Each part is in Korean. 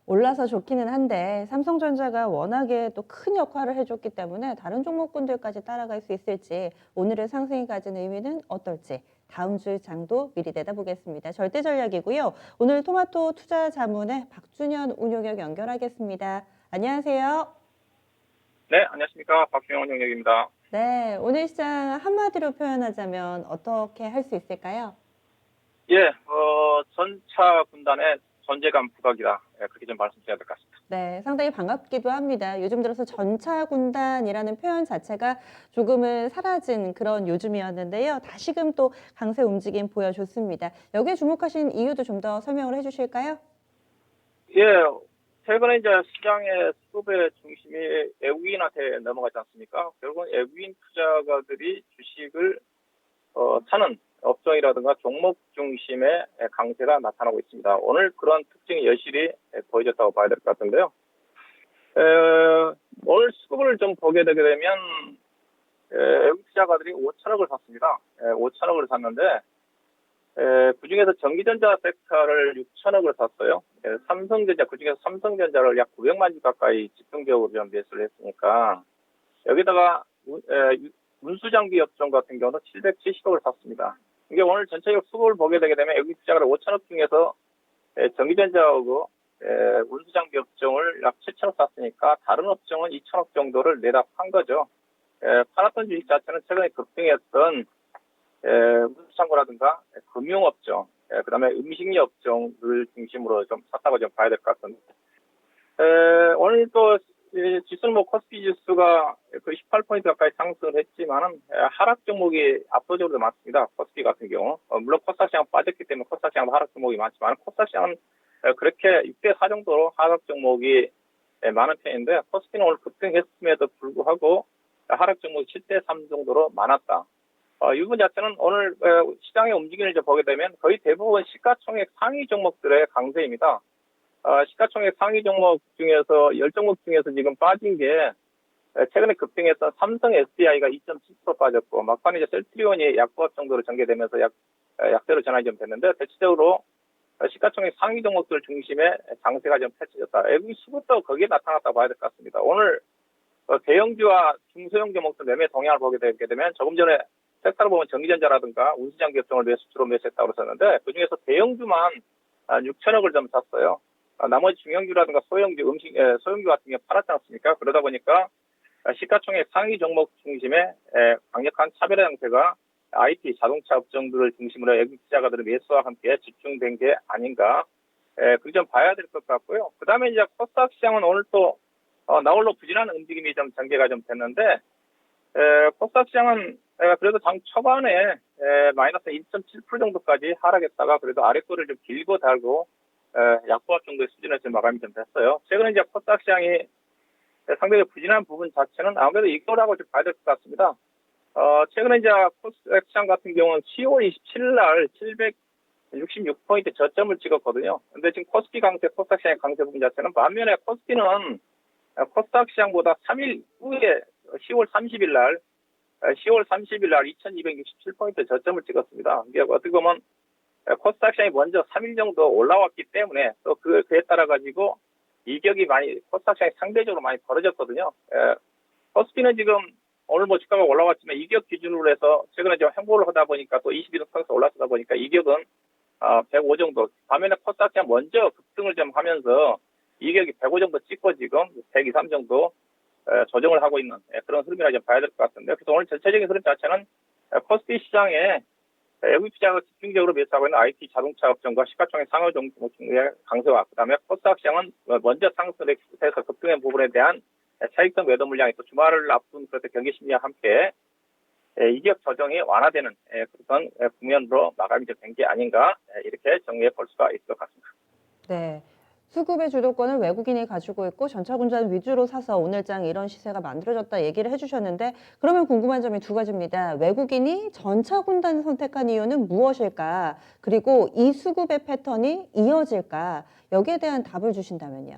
올라서 좋기는 한데 삼성전자가 워낙에 또 큰 역할을 해줬기 때문에 다른 종목군들까지 따라갈 수 있을지 오늘의 상승이 가진 의미는 어떨지 다음 주 장도 미리 내다보겠습니다. 절대 전략이고요. 오늘 토마토 투자 자문의 박준현 운용역 연결하겠습니다. 안녕하세요. 네, 안녕하십니까. 박준영 영역입니다. 네, 오늘 시장 한마디로 표현하자면 어떻게 할 수 있을까요? 예, 전차 군단의 존재감 부각이다. 예, 그렇게 좀 말씀드려야 될 것 같습니다. 네, 상당히 반갑기도 합니다. 요즘 들어서 전차군단이라는 표현 자체가 조금은 사라진 그런 요즘이었는데요. 다시금 또 강세 움직임 보여줬습니다. 여기에 주목하신 이유도 좀 더 설명을 해주실까요? 예, 최근에 이제 시장의 수급의 중심이 외국인한테 넘어가지 않습니까? 결국은 외국인 투자가들이 주식을 사는 업종이라든가 종목 중심의 강세가 나타나고 있습니다. 오늘 그런 특징이 여실히 보여졌다고 봐야 될 것 같은데요. 오늘 수급을 좀 보게 되게 되면 외국 투자가들이 5천억을 샀습니다. 5천억을 샀는데 그중에서 전기전자 섹터를 6천억을 샀어요. 삼성전자, 그중에서 삼성전자를 약 900만 주 가까이 집중적으로 좀 매수를 했으니까 여기다가 운수장비 업종 같은 경우는 770억을 샀습니다. 이게 오늘 전체적 수급을 보게 되게 되면 여기 투자가 5천억 중에서 전기전자하고 운수장비 업종을 약 7천억 샀으니까 다른 업종은 2천억 정도를 내다 판 거죠. 팔았던 주식 자체는 최근에 급등했던 물창고라든가 금융업종, 그다음에 음식료 업종을 중심으로 좀 샀다고 좀 봐야 될 것 같은데 오늘 또 지수는 뭐 코스피 지수가 거의 18포인트 가까이 상승을 했지만은 하락 종목이 압도적으로 많습니다. 코스피 같은 경우 물론 코스닥 시장 빠졌기 때문에 코스닥 시장도 하락 종목이 많지만 코스닥 시장은 그렇게 6대4 정도로 하락 종목이 많은 편인데 코스피는 오늘 급등했음에도 불구하고 하락 종목이 7대3 정도로 많았다. 이 부분 자체는 오늘 시장의 움직임을 보게 되면 거의 대부분 시가총액 상위 종목들의 강세입니다. 시가총액 상위 종목 중에서 10종목 중에서 지금 빠진 게 최근에 급등했던 삼성 SDI가 2.7% 빠졌고 막판에 이제 셀트리온이 약보합 정도로 전개되면서 약세로 전환이 좀 됐는데 대체적으로 시가총액 상위 종목들 중심의 강세가 좀 펼쳐졌다. 외국 수급도 거기에 나타났다고 봐야 될 것 같습니다. 오늘 대형주와 중소형 종목들 매매 동향을 보게 되게 되면 조금 전에 섹터로 보면 전기전자라든가 운수장비 업종을 주로 매수했다고 그랬었는데 그중에서 대형주만 6천억을 좀 샀어요. 나머지 중형주라든가 소형주, 소형주 같은 게 팔았지 않습니까? 그러다 보니까 시가총액 상위 종목 중심의 강력한 차별화 형태가 IT, 자동차 업종들을 중심으로 외국 투자가들의 매수와 함께 집중된 게 아닌가. 그렇게 좀 봐야 될 것 같고요. 그 다음에 이제 코스닥 시장은 오늘 또 나홀로 부진한 움직임이 좀 전개가 좀 됐는데 코스닥 시장은 그래도 장 초반에 마이너스 1.7% 정도까지 하락했다가 그래도 아랫골을 좀 길고 달고 약보합 정도의 수준에서 마감이 좀 됐어요. 최근에 이제 코스닥 시장이 상당히 부진한 부분 자체는 아무래도 이거라고 좀 봐야 될 것 같습니다. 최근에 이제 코스닥 시장 같은 경우는 10월 27일 날 766포인트 저점을 찍었거든요. 근데 지금 코스피 강세, 코스닥 시장의 강세 부분 자체는 반면에 코스피는 코스닥 시장보다 3일 후에 10월 30일 날 2267포인트 저점을 찍었습니다. 이게 어떻게 보면 코스닥 시장이 먼저 3일 정도 올라왔기 때문에 또 그에 따라 가지고 이격이 많이 코스닥 시장이 상대적으로 많이 벌어졌거든요. 코스피는 지금 오늘 뭐 주가가 올라왔지만 이격 기준으로 해서 최근에 좀 행보를 하다 보니까 또 22등 통해서 올라서다 보니까 이격은 105 정도. 반면에 코스닥 시장 먼저 급등을 좀 하면서 이격이 105 정도 찍고 지금 123 정도 조정을 하고 있는 그런 흐름이라 좀 봐야 될 것 같은데 그래서 오늘 전체적인 흐름 자체는 코스피 시장에 외국 투자가 집중적으로 매수하고 있는 IT 자동차 업종과 시가총액 상위 종목의 강세와 그다음에 코스닥 시장은 먼저 상승해서 급등한 부분에 대한 차익성 매도 물량이 또 주말을 앞둔 그런 경기 심리와 함께 이격 조정이 완화되는 그런 국면으로 마감이 된 게 아닌가 이렇게 정리해 볼 수가 있을 것 같습니다. 네. 수급의 주도권을 외국인이 가지고 있고 전차군단 위주로 사서 오늘장 이런 시세가 만들어졌다 얘기를 해주셨는데 그러면 궁금한 점이 두 가지입니다. 외국인이 전차군단을 선택한 이유는 무엇일까? 그리고 이 수급의 패턴이 이어질까? 여기에 대한 답을 주신다면요.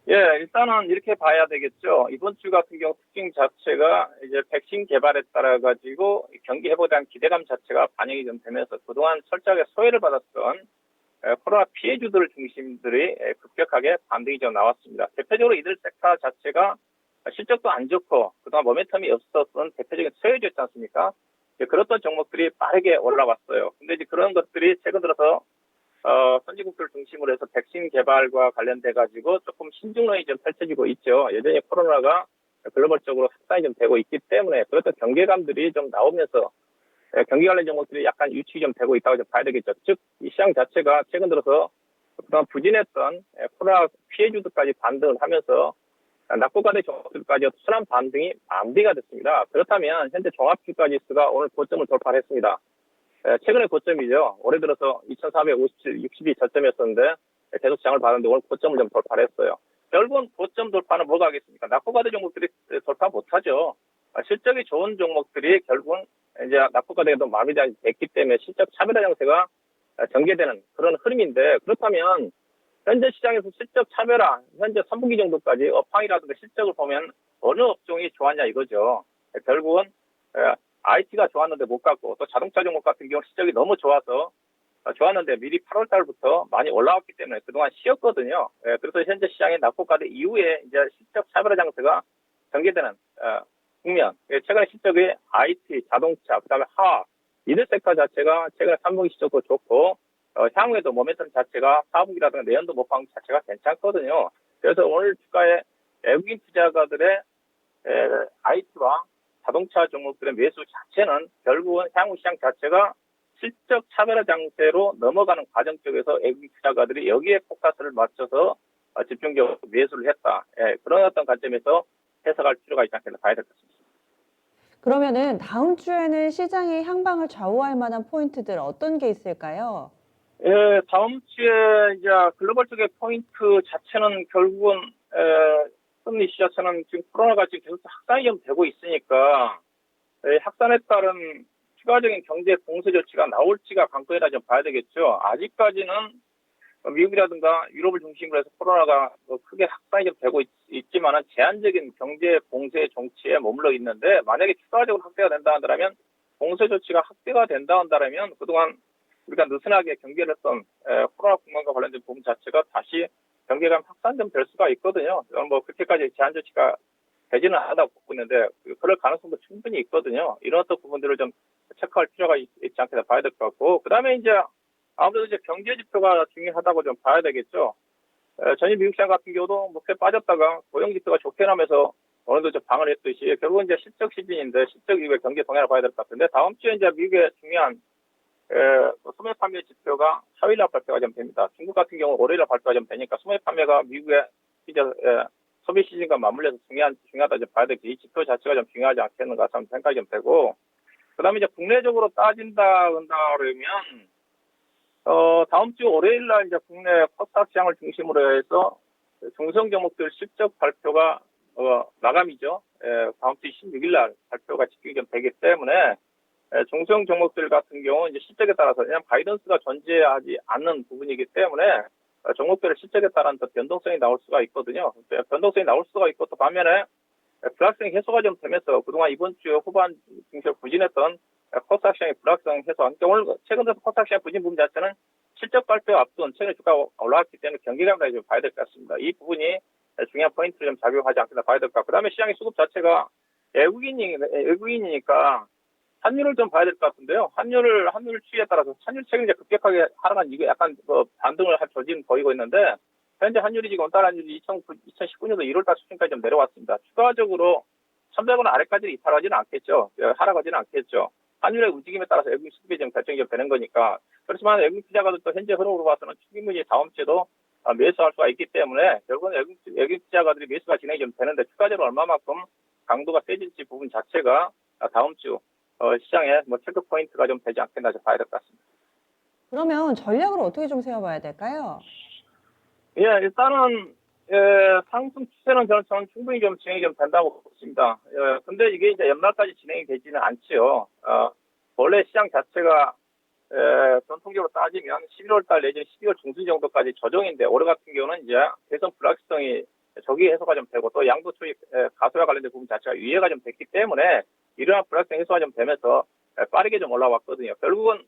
예, 일단은 이렇게 봐야 되겠죠. 이번 주 같은 경우 특징 자체가 이제 백신 개발에 따라 가지고 경기 회복에 대한 기대감 자체가 반영이 좀 되면서 그동안 철저하게 소외를 받았던 코로나 피해주들 중심들이 급격하게 반등이 좀 나왔습니다. 대표적으로 이들 섹터 자체가 실적도 안 좋고 그동안 모멘텀이 없었던 대표적인 소외주였지 않습니까? 그렇던 종목들이 빠르게 올라왔어요. 근데 이제 그런 것들이 최근 들어서 선진국들 중심으로 해서 백신 개발과 관련돼 가지고 조금 신중론이 좀 펼쳐지고 있죠. 여전히 코로나가 글로벌적으로 확산이 좀 되고 있기 때문에 그렇던 경계감들이 좀 나오면서 경기 관련 종목들이 약간 유축이 좀 되고 있다고 좀 봐야 되겠죠. 즉, 이 시장 자체가 최근 들어서 그동안 부진했던 코로나 피해주들까지 반등을 하면서 낙폭과대 종목들까지 순환 반등이 마무리가 됐습니다. 그렇다면 현재 종합주가 지수가 오늘 고점을 돌파했습니다. 최근의 고점이죠. 올해 들어서 2,457, 60이 저점이었었는데 계속 시장을 봤는데 오늘 고점을 좀 돌파했어요. 결국은 고점 돌파는 뭐가 하겠습니까? 낙폭과대 종목들이 돌파 못하죠. 실적이 좋은 종목들이 결국은 이제 낙폭과대도 마무리됐기 때문에 실적 차별화 장세가 전개되는 그런 흐름인데 그렇다면 현재 시장에서 실적 차별화, 현재 3분기 정도까지 업황이라든가 실적을 보면 어느 업종이 좋았냐 이거죠. 결국은 IT가 좋았는데 못 갔고 또 자동차 종목 같은 경우 실적이 너무 좋아서 좋았는데 미리 8월 달부터 많이 올라왔기 때문에 그동안 쉬었거든요. 그래서 현재 시장의 낙폭과대 이후에 이제 실적 차별화 장세가 전개되는 국면. 최근에 실적이 IT, 자동차, 그다음에 화학 이들 섹터 자체가 최근에 3분기 실적도 좋고 향후에도 모멘텀 자체가 4분기라든가 내년도 모방 자체가 괜찮거든요. 그래서 오늘 주가에 외국인 투자가들의 IT와 자동차 종목들의 매수 자체는 결국은 향후 시장 자체가 실적 차별화 장세로 넘어가는 과정 쪽에서 외국인 투자가들이 여기에 포커스를 맞춰서 집중적으로 매수를 했다. 그런 어떤 관점에서 해석할 필요가 있지 않겠나 봐야 될 것 같습니다. 그러면은 다음 주에는 시장의 향방을 좌우할 만한 포인트들 어떤 게 있을까요? 다음 주에 이제 글로벌 쪽의 포인트 자체는 결국은 금리 시자체는 지금 코로나가 지금 계속 확산이 좀 되고 있으니까 확산에 따른 추가적인 경제 봉쇄 조치가 나올지가 관건이라 좀 봐야 되겠죠. 아직까지는 미국이라든가 유럽을 중심으로 해서 코로나가 크게 확산이 좀 되고 있지만은 제한적인 경제 봉쇄 정치에 머물러 있는데 만약에 추가적으로 확대가 된다 한다면 봉쇄 조치가 확대가 된다 한다면 그동안 우리가 느슨하게 경계를 했던 코로나 국면과 관련된 부분 자체가 다시 경계감 확산 좀 될 수가 있거든요. 뭐 그렇게까지 제한 조치가 되지는 않다고 보고 있는데 그럴 가능성도 충분히 있거든요. 이런 어떤 부분들을 좀 체크할 필요가 있지 않겠나 봐야 될 것 같고 그다음에 이제 아무래도 이제 경제 지표가 중요하다고 좀 봐야 되겠죠. 전일 미국 시장 같은 경우도 목표 빠졌다가 고용 지표가 좋게 나면서 어느 정도 방을 했듯이 결국은 이제 실적 시즌인데 실적 이후에 경제 동향을 봐야 될 것 같은데 다음 주에 이제 미국의 중요한 소매 판매 지표가 4일날 발표가 좀 됩니다. 중국 같은 경우 월요일날 발표가 좀 되니까 소매 판매가 미국의 이제 소비 시즌과 맞물려서 중요하다 좀 봐야 되겠지. 이 지표 자체가 좀 중요하지 않겠는가 좀 생각이 좀 되고 그다음에 이제 국내적으로 따진다 그러면 다음 주 월요일날 이제 국내 코스닥 시장을 중심으로 해서 중성 종목들 실적 발표가 마감이죠. 다음 주 26일날 발표가 집중이 좀 되기 때문에 중소형 종목들 같은 경우 이제 실적에 따라서 그냥 가이던스가 존재하지 않는 부분이기 때문에 종목별의 실적에 따른 더 변동성이 나올 수가 있거든요. 변동성이 나올 수가 있고 또 반면에 불확실성 해소가 좀 되면서 그동안 이번 주 후반 중심 부진했던 코스닥 시장의 불확실성 해소. 그러니까 오늘 최근 들어서 코스닥 시장 부진 부분 자체는 실적 발표 앞둔 최근에 주가가 올라왔기 때문에 경기감을 좀 봐야 될 것 같습니다. 이 부분이 중요한 포인트를 좀 작용하지 않겠나 봐야 될 것 같고 그다음에 시장의 수급 자체가 외국인이니까 환율을 좀 봐야 될 것 같은데요. 환율 추이에 따라서 환율 최근 이제 급격하게 하락한 이게 약간 반등을 할 조짐 보이고 있는데 현재 환율이 지금 원달 환율이 2019년도 1월달 수준까지 좀 내려왔습니다. 추가적으로 1,100원 아래까지 이탈하지는 않겠죠. 하락하지는 않겠죠. 환율의 움직임에 따라서 외국인 수급이 좀 결정이 좀 되는 거니까. 그렇지만 외국인 투자가들도 현재 흐름으로 봐서는 충분히 다음 주에도 매수할 수가 있기 때문에 결국은 외국인 투자가들이 매수가 진행이 좀 되는데 추가적으로 얼마만큼 강도가 세질지 부분 자체가 다음 주 시장에 체크 포인트가 좀 되지 않겠나 좀 봐야 될 것 같습니다. 그러면 전략을 어떻게 좀 세워봐야 될까요? 예, 일단은 상승 추세는 저는 충분히 좀 진행이 좀 된다고 보습니다. 근데 이게 이제 연말까지 진행이 되지는 않지요. 원래 시장 자체가 전통적으로 따지면 11월달 내지는 12월 중순 정도까지 조정인데 올해 같은 경우는 이제 대선 불확실성이 저기 해소가 좀 되고 또 양도 초입 가소와 관련된 부분 자체가 유예가 좀 됐기 때문에 이러한 불확실성 해소가 좀 되면서 빠르게 좀 올라왔거든요. 결국은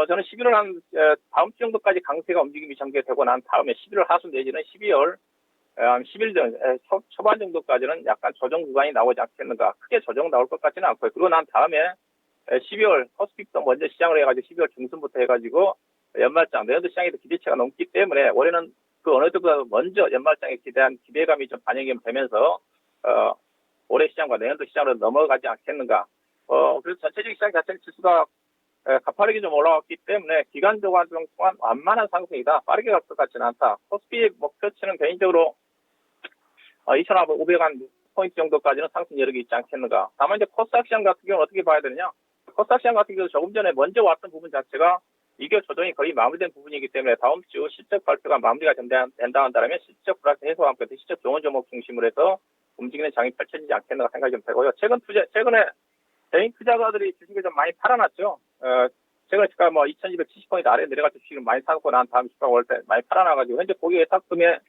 저는 11월 다음 주 정도까지 강세가 움직임이 전개되고 난 다음에 11월 하순 내지는 12월 한 10일 전, 초반 정도까지는 약간 조정 구간이 나오지 않겠는가. 크게 조정 나올 것 같지는 않고요. 그러고 난 다음에 12월 코스피부터 먼저 시장을 해가지고 12월 중순부터 해가지고 연말장, 내년도 시장에도 기대치가 높기 때문에 올해는 그 어느 때보다 먼저 연말장에 기대한 기대감이 좀 반영이 되면서 올해 시장과 내년도 시장으로 넘어가지 않겠는가. 그래서 전체적인 시장 자체 지수가 가파르게 좀 올라왔기 때문에 기간적으로 동안 완만한 상승이다. 빠르게 갈 것 같지는 않다. 코스피 목표치는 개인적으로 2,500포인트 정도까지는 상승 여력이 있지 않겠는가. 다만 이제 코스닥 시장 같은 경우는 어떻게 봐야 되느냐. 코스닥 시장 같은 경우 조금 전에 먼저 왔던 부분 자체가 이게 조정이 거의 마무리된 부분이기 때문에 다음 주 실적 발표가 마무리가 된다 한다면 실적 불확실 해소와 함께 실적 좋은 종목 중심으로 해서 움직이는 장이 펼쳐지지 않겠는가 생각이 좀 되고요. 최근에 개인 투자가들이 주식을 좀 많이 팔아놨죠. 최근에 주가 2,270포인트 아래 내려갈 때 주식을 많이 사고 난 다음 주가가 올 때 많이 팔아놔가지고 현재 고객 예탁금에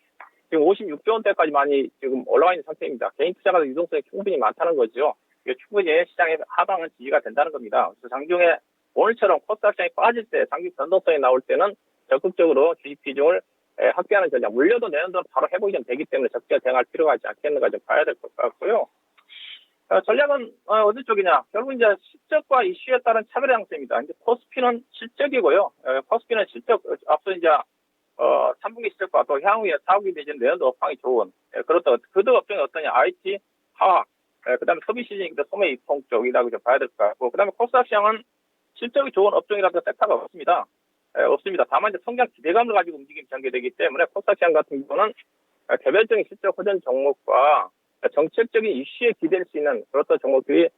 지금 56조 원대까지 많이 지금 올라와 있는 상태입니다. 개인 투자가들 유동성이 충분히 많다는 거죠. 이게 충분히 시장의 하방은 지지가 된다는 겁니다. 그래서 장중에 오늘처럼 코스닥 시장이 빠질 때 장기 변동성이 나올 때는 적극적으로 주식 비중을 확대하는 전략. 물려도 내년도는 바로 회복이 좀 되기 때문에 적절 대응할 필요가 있지 않겠는가 좀 봐야 될 것 같고요. 전략은 어디 쪽이냐? 결국 이제 실적과 이슈에 따른 차별의 양세입니다. 이제 코스피는 실적이고요. 코스피는 실적 앞서 이제 3분기 실적과 또 향후에 4분기 내지는 내년도 업황이 좋은 그렇다. 그도 업종이 어떠냐? IT, 화학, 그다음에 소비 시즌이기도 소매 유통 쪽이라고 좀 봐야 될 것 같고, 그다음에 코스닥 시장은 실적이 좋은 업종이라도 섹터가 없습니다. 없습니다. 다만 이제 성장 기대감을 가지고 움직임이 전개되기 때문에 코스닥 시장 같은 경우는 개별적인 실적 호전 종목과 정책적인 이슈에 기댈 수 있는 그런 종목들이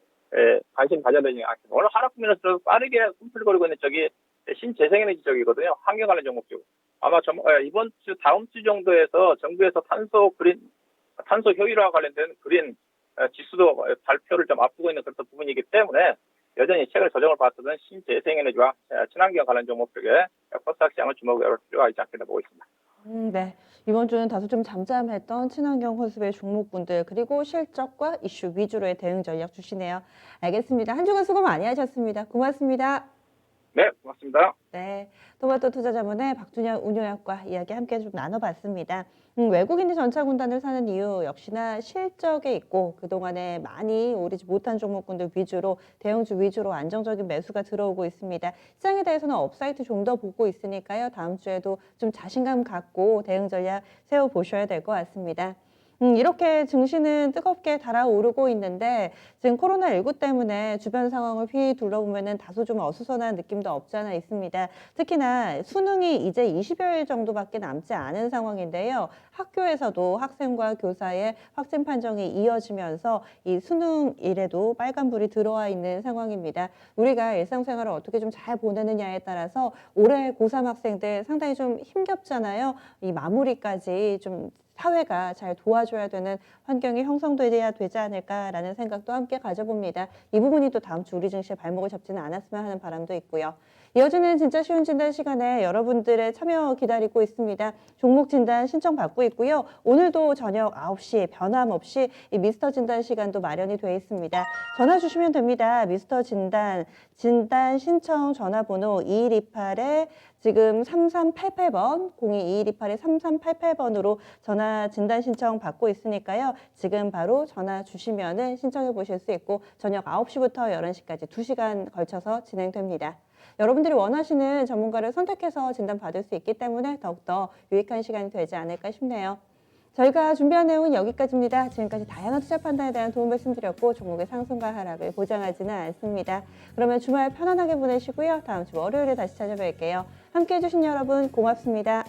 관심 가져야 되지 않겠습니까? 오늘 하락 국면에서 빠르게 꿈틀거리고 있는 쪽이 신재생에너지 쪽이거든요. 환경 관련 종목 쪽. 아마 이번 주 다음 주 정도에서 정부에서 탄소 효율화 관련된 그린 지수도 발표를 좀 앞두고 있는 그런 부분이기 때문에 여전히 최근 조정을 받던 신재생에너지와 친환경 관련 종목 쪽에 코스닥 시장을 주목할 필요가 있지 않겠나 보고 있습니다. 네. 이번 주는 다소 좀 잠잠했던 친환경 호수의 종목군들 그리고 실적과 이슈 위주로의 대응 전략 주시네요. 알겠습니다. 한 주간 수고 많이 하셨습니다. 고맙습니다. 네, 고맙습니다. 네, 토마토 투자자문의 박준영 운용학과 이야기 함께 좀 나눠봤습니다. 외국인이 전차군단을 사는 이유 역시나 실적에 있고 그동안에 많이 오르지 못한 종목군들 위주로 대형주 위주로 안정적인 매수가 들어오고 있습니다. 시장에 대해서는 업사이트 좀 더 보고 있으니까요. 다음 주에도 좀 자신감 갖고 대응 전략 세워보셔야 될 것 같습니다. 이렇게 증시는 뜨겁게 달아오르고 있는데 지금 코로나19 때문에 주변 상황을 휘 둘러보면 다소 좀 어수선한 느낌도 없지 않아 있습니다. 특히나 수능이 이제 20여일 정도밖에 남지 않은 상황인데요. 학교에서도 학생과 교사의 확진 판정이 이어지면서 이 수능일에도 빨간불이 들어와 있는 상황입니다. 우리가 일상생활을 어떻게 좀 잘 보내느냐에 따라서 올해 고3 학생들 상당히 좀 힘겹잖아요. 이 마무리까지 좀 사회가 잘 도와줘야 되는 환경이 형성돼야 되지 않을까라는 생각도 함께 가져봅니다. 이 부분이 또 다음 주 우리 증시에 발목을 잡지는 않았으면 하는 바람도 있고요. 이어지는 진짜 쉬운 진단 시간에 여러분들의 참여 기다리고 있습니다. 종목 진단 신청받고 있고요. 오늘도 저녁 9시 변함없이 이 미스터 진단 시간도 마련이 되어 있습니다. 전화 주시면 됩니다. 미스터 진단 신청 전화번호 2128에 지금 3388번, 022128-3388번으로 전화 진단 신청 받고 있으니까요. 지금 바로 전화 주시면은 신청해 보실 수 있고 저녁 9시부터 11시까지 2시간 걸쳐서 진행됩니다. 여러분들이 원하시는 전문가를 선택해서 진단 받을 수 있기 때문에 더욱더 유익한 시간이 되지 않을까 싶네요. 저희가 준비한 내용은 여기까지입니다. 지금까지 다양한 투자 판단에 대한 도움 말씀드렸고 종목의 상승과 하락을 보장하지는 않습니다. 그러면 주말 편안하게 보내시고요. 다음 주 월요일에 다시 찾아뵐게요. 함께해 주신 여러분 고맙습니다.